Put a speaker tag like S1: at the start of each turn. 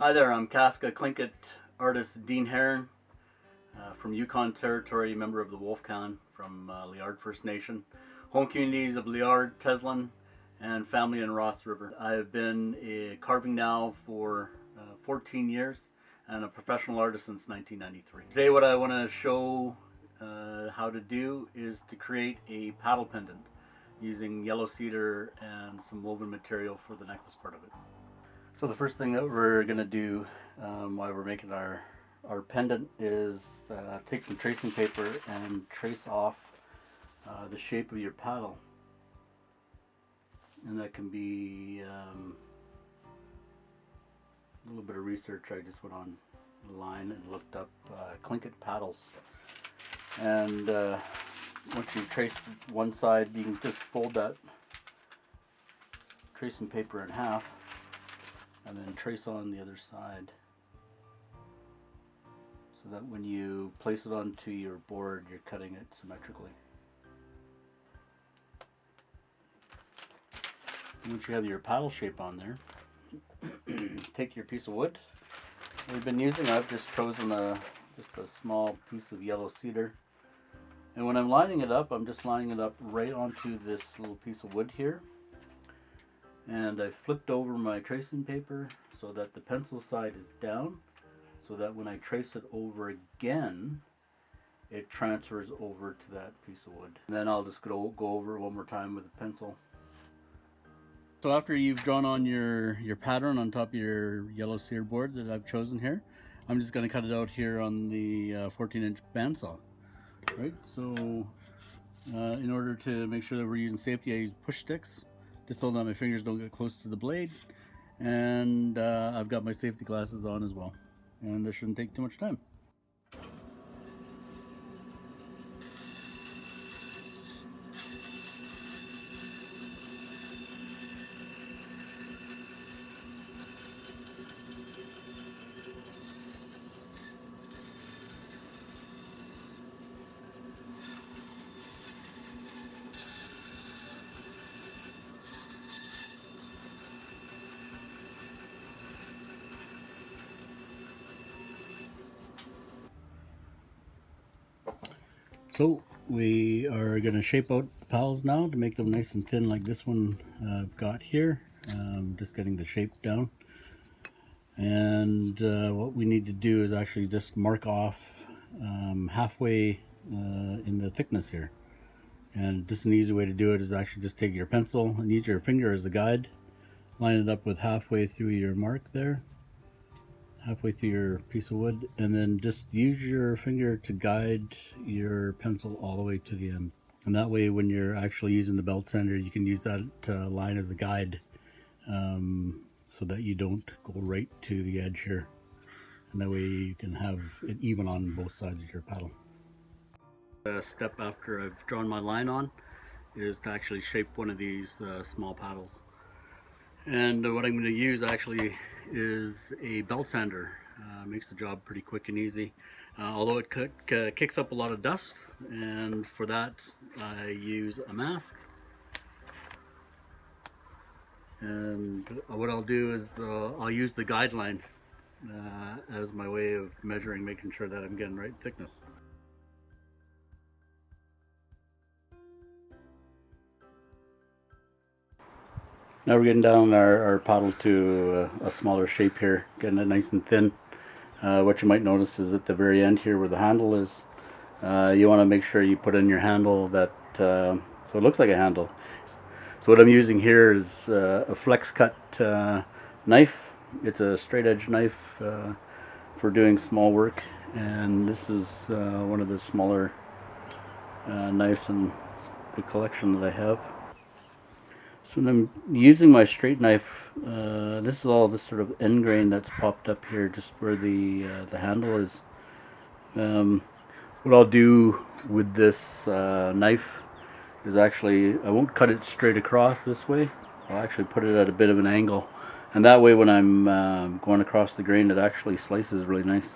S1: Hi there, I'm Casca Tlingit artist Dean Heron from Yukon Territory, member of the Wolf Clan from Liard First Nation, home communities of Liard, Teslin, and family in Ross River. I have been carving now for 14 years and a professional artist since 1993. Today what I want to show how to do is to create a paddle pendant using yellow cedar and some woven material for the necklace part of it. So the first thing that we're going to do while we're making our pendant is take some tracing paper and trace off the shape of your paddle. And that can be a little bit of research. I just went online and looked up Tlingit paddles. And once you've traced one side, you can just fold that tracing paper in half and then trace on the other side, so that when you place it onto your board, you're cutting it symmetrically. Once you have your paddle shape on there, take your piece of wood we've been using. I've just chosen just a small piece of yellow cedar, and when I'm lining it up, I'm just lining it up right onto this little piece of wood here. And I flipped over my tracing paper so that the pencil side is down, so that when I trace it over again, it transfers over to that piece of wood. And then I'll just go over it one more time with a pencil. So after you've drawn on your pattern on top of your yellow cedar board that I've chosen here, I'm just going to cut it out here on the 14-inch bandsaw. Right, so in order to make sure that we're using safety, I use push sticks, just so that my fingers don't get close to the blade. And I've got my safety glasses on as well. And this shouldn't take too much time. So we are going to shape out the paddles now to make them nice and thin like this one I've got here. Just getting the shape down. And what we need to do is actually just mark off halfway in the thickness here. And just an easy way to do it is actually just take your pencil and use your finger as a guide. Line it up with halfway through your mark there. Halfway through your piece of wood, and then just use your finger to guide your pencil all the way to the end. And that way, when you're actually using the belt sander, you can use that line as a guide, so that you don't go right to the edge here. And that way you can have it even on both sides of your paddle. The step after I've drawn my line on is to actually shape one of these small paddles. And what I'm going to use actually is a belt sander. Makes the job pretty quick and easy, although it kicks up a lot of dust, and for that I use a mask. And what I'll do is I'll use the guideline as my way of measuring, making sure that I'm getting the right thickness. Now we're getting down our paddle to a smaller shape here, getting it nice and thin. What you might notice is at the very end here where the handle is, you want to make sure you put in your handle that so it looks like a handle. So what I'm using here is a flex cut knife. It's a straight edge knife for doing small work, and this is one of the smaller knives in the collection that I have. So I'm using my straight knife. This is all this sort of end grain that's popped up here, just where the handle is. What I'll do with this knife is actually, I won't cut it straight across this way. I'll actually put it at a bit of an angle, and that way when I'm going across the grain, it actually slices really nice.